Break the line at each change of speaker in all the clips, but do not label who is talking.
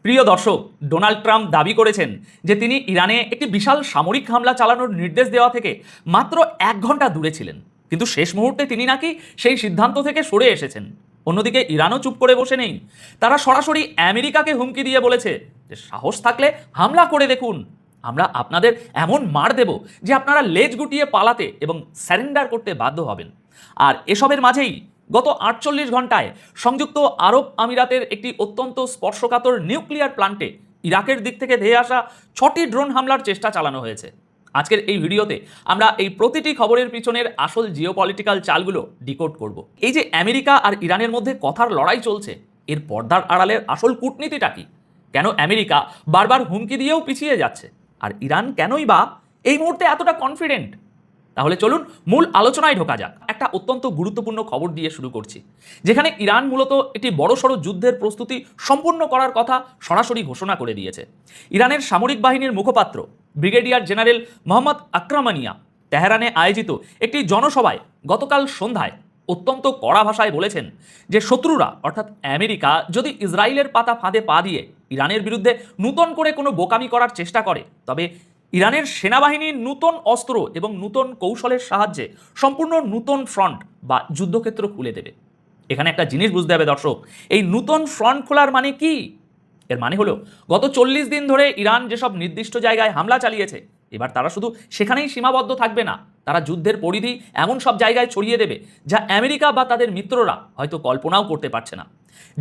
প্রিয় দর্শক, Donald Trump দাবি করেছেন যে তিনি ইরানে একটি বিশাল সামরিক হামলা চালানোর নির্দেশ দেওয়া থেকে মাত্র 1 ঘন্টা দূরে ছিলেন, কিন্তু শেষ মুহূর্তে তিনি নাকি সেই সিদ্ধান্ত থেকে সরে এসেছেন। অন্যদিকে ইরানও চুপ করে বসে নেই, তারা সরাসরি আমেরিকাকে হুমকি দিয়ে বলেছে যে সাহস থাকলে হামলা করে দেখুন, আমরা আপনাদের এমন মার দেব যে আপনারা লেজ গুটিয়ে পালাতে এবং স্যারেন্ডার করতে বাধ্য হবেন। আর এসবের মাঝেই গত 48 ঘন্টায় সংযুক্ত আরব আমিরাতের একটি অত্যন্ত স্পর্শকাতর নিউক্লিয়ার প্ল্যান্টে ইরাকের দিক থেকে ধেয়ে আসা 6টি ড্রোন হামলার চেষ্টা চালানো হয়েছে। আজকের এই ভিডিওতে আমরা এই প্রতিটি খবরের পিছনের আসল জিওপলিটিক্যাল চালগুলো ডিকোড করব। এই যে আমেরিকা আর ইরানের মধ্যে কথার লড়াই চলছে, এর পর্দার আড়ালের আসল কূটনীতিটা কি? কেন আমেরিকা বারবার হুমকি দিয়েও পিছিয়ে যাচ্ছে, আর ইরান কেনই বা এই মুহূর্তে এতটা কনফিডেন্ট? তাহলে চলুন মূল আলোচনায় ঢোকা যাক। একটা অত্যন্ত গুরুত্বপূর্ণ খবর দিয়ে শুরু করছি, যেখানে ইরান মূলত একটি বড়সড় যুদ্ধের প্রস্তুতি সম্পূর্ণ করার কথা সরাসরি ঘোষণা করে দিয়েছে। ইরানের সামরিক বাহিনীর মুখপাত্র ব্রিগেডিয়ার জেনারেল মোহাম্মদ আকরামানিয়া তেহরানে আয়োজিত একটি জনসভায় গতকাল সন্ধ্যায় অত্যন্ত কড়া ভাষায় বলেছেন যে শত্রুরা অর্থাৎ আমেরিকা যদি ইসরায়েলের পাতা ফাঁদে পা দিয়ে ইরানের বিরুদ্ধে নূতন করে কোনো বোকামি করার চেষ্টা করে, তবে ইরানের সেনাবাহিনীর নূতন অস্ত্র এবং নূতন কৌশলের সাহায্যে সম্পূর্ণ নূতন ফ্রন্ট বা যুদ্ধক্ষেত্র খুলে দেবে। এখানে একটা জিনিস বুঝতে হবে দর্শক, এই নূতন ফ্রন্ট খোলার মানে কি? এর মানে হলো গত 40 দিন ধরে ইরান যেসব নির্দিষ্ট জায়গায় হামলা চালিয়েছে, এবার তারা শুধু সেখানেই সীমাবদ্ধ থাকবে না, তারা যুদ্ধের পরিধি এমন সব জায়গায় ছড়িয়ে দেবে যা আমেরিকা বা তাদের মিত্ররা হয়তো কল্পনাও করতে পারছে না।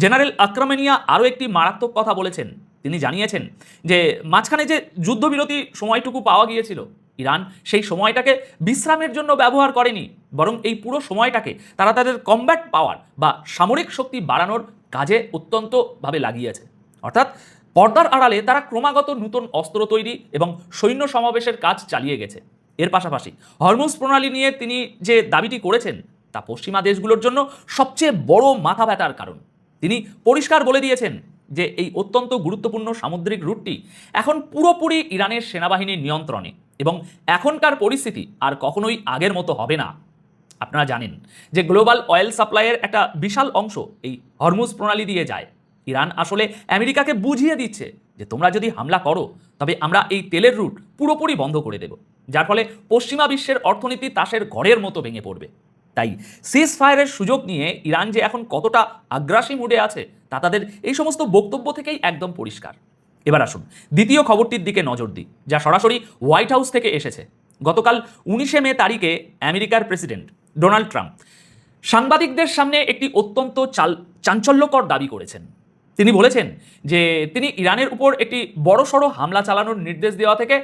জেনারেল আকরামানিয়া আরও একটি মারাত্মক কথা বলেছেন। তিনি জানিয়েছেন যে মাঝখানে যে যুদ্ধবিরতি সময়টুকু পাওয়া গিয়েছিল, ইরান সেই সময়টাকে বিশ্রামের জন্য ব্যবহার করেনি, বরং এই পুরো সময়টাকে তারা তাদের কমব্যাট পাওয়ার বা সামরিক শক্তি বাড়ানোর কাজে অত্যন্তভাবে লাগিয়েছে। অর্থাৎ পর্দার আড়ালে তারা ক্রমাগত নতুন অস্ত্র তৈরি এবং সৈন্য সমাবেশের কাজ চালিয়ে গেছে। এর পাশাপাশি হরমুজ প্রণালী নিয়ে তিনি যে দাবিটি করেছেন, তা পশ্চিমা দেশগুলোর জন্য সবচেয়ে বড় মাথা ব্যথার কারণ। তিনি পরিষ্কার বলে দিয়েছেন যে এই অত্যন্ত গুরুত্বপূর্ণ সামুদ্রিক রুটটি এখন পুরোপুরি ইরানের সেনাবাহিনীর নিয়ন্ত্রণে, এবং এখনকার পরিস্থিতি আর কখনোই আগের মতো হবে না। আপনারা জানেন যে গ্লোবাল অয়েল সাপ্লাইয়ের একটা বিশাল অংশ এই হরমুজ প্রণালী দিয়ে যায়। ইরান আসলে আমেরিকাকে বুঝিয়ে দিচ্ছে যে তোমরা যদি হামলা করো, তবে আমরা এই তেলের রুট পুরোপুরি বন্ধ করে দেব, যার ফলে পশ্চিমা বিশ্বের অর্থনীতি তাসের ঘরের মতো ভেঙে পড়বে। তাই সিজ ফায়ারের সুযোগ নিয়ে ইরান যে এখন কতটা আগ্রাসী মুডে আছে, তা তাদের এই সমস্ত বক্তব্য থেকেই একদম পরিষ্কার। এবার আসুন দ্বিতীয় খবরটির দিকে নজর দিই, যা সরাসরি হোয়াইট হাউস থেকে এসেছে। গতকাল 19 মে তারিখে আমেরিকার প্রেসিডেন্ট ডোনাল্ড ট্রাম্প সাংবাদিকদের সামনে একটি অত্যন্ত চাঞ্চল্যকর দাবি করেছেন। তিনি বলেছেন যে তিনি ইরানের উপর একটি বড়সড় হামলা চালানোর নির্দেশ দেওয়া থেকে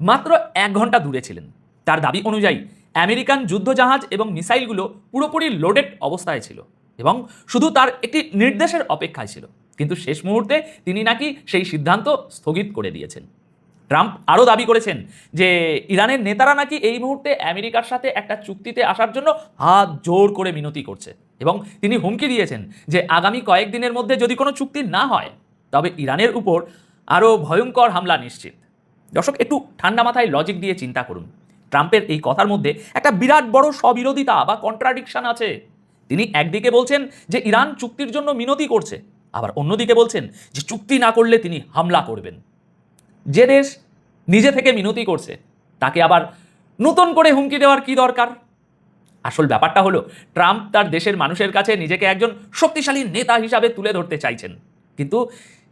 মাত্র 1 ঘন্টা দূরে ছিলেন। তার দাবি অনুযায়ী আমেরিকান যুদ্ধজাহাজ এবং মিসাইলগুলো পুরোপুরি লোডেড অবস্থায় ছিল এবং শুধু তার একটি নির্দেশের অপেক্ষায় ছিল, কিন্তু শেষ মুহূর্তে তিনি নাকি সেই সিদ্ধান্ত স্থগিত করে দিয়েছেন। ট্রাম্প আরও দাবি করেছেন যে ইরানের নেতারা নাকি এই মুহূর্তে আমেরিকার সাথে একটা চুক্তিতে আসার জন্য হাত জোর করে মিনতি করছে, এবং তিনি হুমকি দিয়েছেন যে আগামী কয়েকদিনের মধ্যে যদি কোনো চুক্তি না হয়, তবে ইরানের উপর আরও ভয়ঙ্কর হামলা নিশ্চিত। দর্শক, একটু ঠান্ডা মাথায় লজিক দিয়ে চিন্তা করুন। ট্রাম্পের এই কথার মধ্যে একটা বিরাট বড় স্ববিরোধিতা বা কন্ট্রাডিকশন আছে। তিনি একদিকে বলছেন যে ইরান চুক্তির জন্য মিনতি করছে, আবার অন্যদিকে বলছেন যে চুক্তি না করলে তিনি হামলা করবেন। যে দেশ নিজে থেকে মিনতি করছে, তাকে আবার নতুন করে হুমকি দেওয়ার কি দরকার? আসল ব্যাপারটা হলো ট্রাম্প তার দেশের মানুষের কাছে নিজেকে একজন শক্তিশালী নেতা হিসাবে তুলে ধরতে চাইছেন, কিন্তু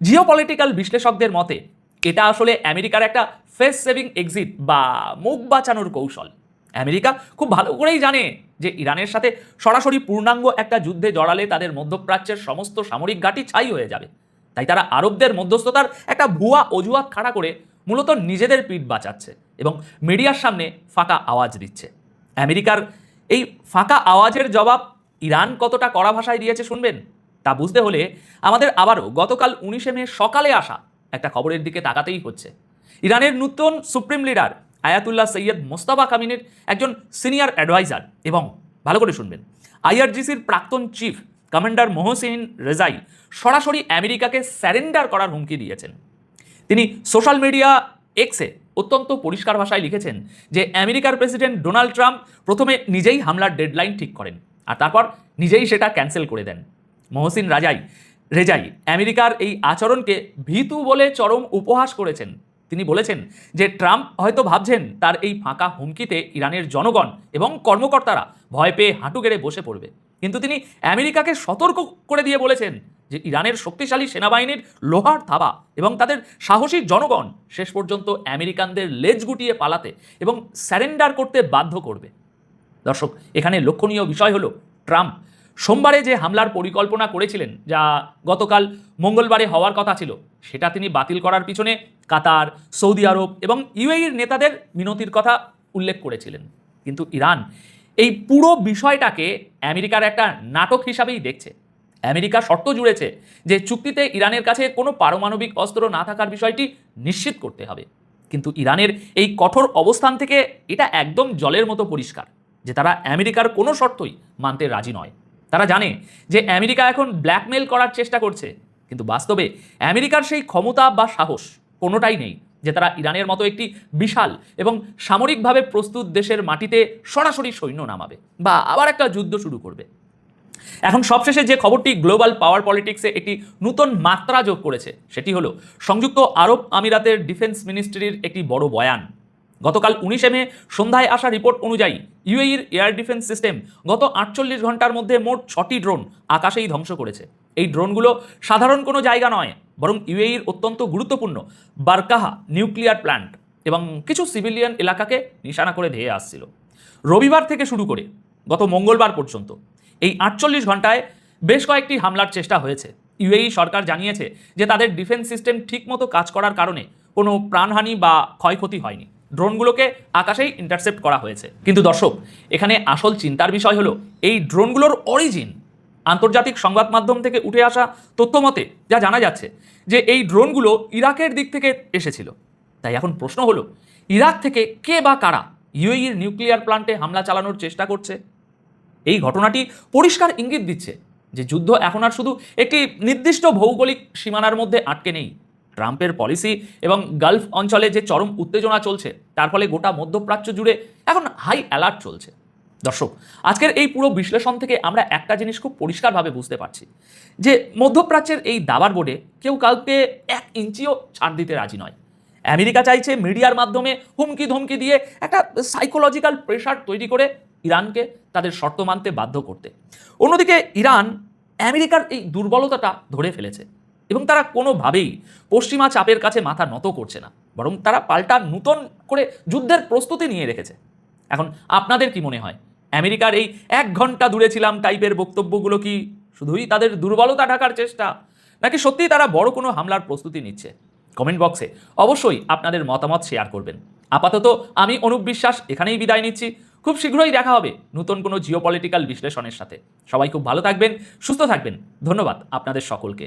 জিওপলিটিক্যাল বিশ্লেষকদের মতে এটা আসলে আমেরিকার একটা ফেস সেভিং এক্সিট বা মুখ বাঁচানোর কৌশল। আমেরিকা খুব ভালো করেই জানে যে ইরানের সাথে সরাসরি পূর্ণাঙ্গ একটা যুদ্ধে জড়ালে তাদের মধ্যপ্রাচ্যের সমস্ত সামরিক ঘাঁটি ছাই হয়ে যাবে। তাই তারা আরবদের মধ্যস্থতার একটা ভুয়া অজুহাত খাড়া করে মূলত নিজেদের পিঠ বাঁচাচ্ছে এবং মিডিয়ার সামনে ফাঁকা আওয়াজ দিচ্ছে। আমেরিকার এই ফাঁকা আওয়াজের জবাব ইরান কতটা কড়া ভাষায় দিয়েছে শুনবেন? তা বুঝতে হলে আমাদের আবারও গতকাল 19 মে সকালে আসা একটা খবরের দিকে তাকাতেই হচ্ছে। ইরানের নতুন supreme leader Ayatollah Seyed Mostafa কামিনের একজন সিনিয়র অ্যাডভাইজার এবং ভালো করে শুনবেন, আইআরজিসির প্রাক্তন চিফ কমান্ডার মোহসিন রেজাই সরাসরি আমেরিকাকে স্যারেন্ডার করার হুমকি দিয়েছেন। তিনি সোশ্যাল মিডিয়া এক্সে অত্যন্ত পরিষ্কার ভাষায় লিখেছেন যে আমেরিকার প্রেসিডেন্ট ডোনাল্ড ট্রাম্প প্রথমে নিজেই হামলার ডেডলাইন ঠিক করেন আর তারপর নিজেই সেটা ক্যান্সেল করে দেন। মোহসিন রাজাই রেজাই আমেরিকার এই আচরণকে ভীতু বলে চরম উপহাস করেছেন। তিনি বলেছেন যে ট্রাম্প হয়তো ভাবছেন তার এই ফাঁকা হুমকিতে ইরানের জনগণ এবং কর্মকর্তারা ভয় পেয়ে হাঁটু গেড়ে বসে পড়বে, কিন্তু তিনি আমেরিকাকে সতর্ক করে দিয়ে বলেছেন যে ইরানের শক্তিশালী সেনাবাহিনীর লোহার থাবা এবং তাদের সাহসী জনগণ শেষ পর্যন্ত আমেরিকানদের লেজ গুটিয়ে পালাতে এবং স্যারেন্ডার করতে বাধ্য করবে। দর্শক, এখানে লক্ষণীয় বিষয় হলো ট্রাম্প সোমবারে যে হামলার পরিকল্পনা করেছিলেন, যা গতকাল মঙ্গলবারে হওয়ার কথা ছিল, সেটা তিনি বাতিল করার পিছনে কাতার, সৌদি আরব এবং ইউএইর নেতাদের মিনতির কথা উল্লেখ করেছিলেন। কিন্তু ইরান এই পুরো বিষয়টাকে আমেরিকার একটা নাটক হিসাবেই দেখছে। আমেরিকা শর্ত জুড়েছে যে চুক্তিতে ইরানের কাছে কোনো পারমাণবিক অস্ত্র না থাকার বিষয়টি নিশ্চিত করতে হবে, কিন্তু ইরানের এই কঠোর অবস্থান থেকে এটা একদম জলের মতো পরিষ্কার যে তারা আমেরিকার কোনো শর্তই মানতে রাজি নয়। তারা জানে যে আমেরিকা এখন ব্ল্যাকমেল করার চেষ্টা করছে, কিন্তু বাস্তবে আমেরিকার সেই ক্ষমতা বা সাহস কোনোটাই নেই যে তারা ইরানের মতো একটি বিশাল এবং সামরিকভাবে প্রস্তুত দেশের মাটিতে সরাসরি সৈন্য নামাবে বা আবার একটা যুদ্ধ শুরু করবে। এখন সবশেষে যে খবরটি গ্লোবাল পাওয়ার পলিটিক্সে একটি নতুন মাত্রা যোগ করেছে, সেটি হলো সংযুক্ত আরব আমিরাতের ডিফেন্স মিনিস্ট্রির একটি বড় বয়ান। গতকাল 19 মে সন্ধ্যায় আসা রিপোর্ট অনুযায়ী ইউএইর এয়ার ডিফেন্স সিস্টেম গত 48 ঘন্টার মধ্যে মোট 6টি ড্রোন আকাশেই ধ্বংস করেছে। এই ড্রোনগুলো সাধারণ কোনো জায়গা নয়, বরং ইউএইর অত্যন্ত গুরুত্বপূর্ণ বারকাহা নিউক্লিয়ার প্ল্যান্ট এবং কিছু সিভিলিয়ান এলাকাকে নিশানা করে ধেয়ে আসছিল। রবিবার থেকে শুরু করে গত মঙ্গলবার পর্যন্ত এই 48 ঘন্টায় বেশ কয়েকটি হামলার চেষ্টা হয়েছে। ইউএই সরকার জানিয়েছে যে তাদের ডিফেন্স সিস্টেম ঠিকমতো কাজ করার কারণে কোনো প্রাণহানি বা ক্ষয়ক্ষতি হয়নি। ড্রোনগুলোকে আকাশেই ইন্টারসেপ্ট করা হয়েছে। কিন্তু দর্শক, এখানে আসল চিন্তার বিষয় হলো এই ড্রোনগুলোর অরিজিন। আন্তর্জাতিক সংবাদ মাধ্যম থেকে উঠে আসা তথ্য মতে যা জানা যাচ্ছে যে এই ড্রোনগুলো ইরাকের দিক থেকে এসেছিল। তাই এখন প্রশ্ন হলো, ইরাক থেকে কে বা কারা ইউএইর নিউক্লিয়ার প্ল্যান্টে হামলা চালানোর চেষ্টা করছে? এই ঘটনাটি পরিষ্কার ইঙ্গিত দিচ্ছে যে যুদ্ধ এখন আর শুধু একটি নির্দিষ্ট ভৌগোলিক সীমানার মধ্যে আটকে নেই। ট্রাম্পের পলিসি এবং গালফ অঞ্চলে যে চরম উত্তেজনা চলছে, তার ফলে গোটা মধ্যপ্রাচ্য জুড়ে এখন হাই অ্যালার্ট চলছে। দর্শক, আজকের এই পুরো বিশ্লেষণ থেকে আমরা একটা জিনিস খুব পরিষ্কারভাবে বুঝতে পারছি যে মধ্যপ্রাচ্যের এই দাবার বোর্ডে কেউ কাউকে 1 ইঞ্চিও ছাড় দিতে রাজি নয়। আমেরিকা চাইছে মিডিয়ার মাধ্যমে হুমকি ধমকি দিয়ে একটা সাইকোলজিক্যাল প্রেশার তৈরি করে ইরানকে তাদের শর্ত মানতে বাধ্য করতে। অন্যদিকে ইরান আমেরিকার এই দুর্বলতাটা ধরে ফেলেছে এবং তারা কোনোভাবেই পশ্চিমা চাপের কাছে মাথা নত করছে না, বরং তারা পাল্টা নতুন করে যুদ্ধের প্রস্তুতি নিয়ে রেখেছে। এখন আপনাদের কি মনে হয়, আমেরিকার এই 1 ঘন্টা দূরে ছিলাম টাইপের বক্তব্যগুলো কি শুধুই তাদের দুর্বলতা ঢাকার চেষ্টা, নাকি সত্যিই তারা বড় কোনো হামলার প্রস্তুতি নিচ্ছে? কমেন্ট বক্সে অবশ্যই আপনাদের মতামত শেয়ার করবেন। আপাতত আমি অনুপ বিশ্বাস এখানেই বিদায় নিচ্ছি। খুব শীঘ্রই দেখা হবে নতুন কোনো জিওপলিটিক্যাল বিশ্লেষণের সাথে। সবাই খুব ভালো থাকবেন, সুস্থ থাকবেন। ধন্যবাদ আপনাদের সকলকে।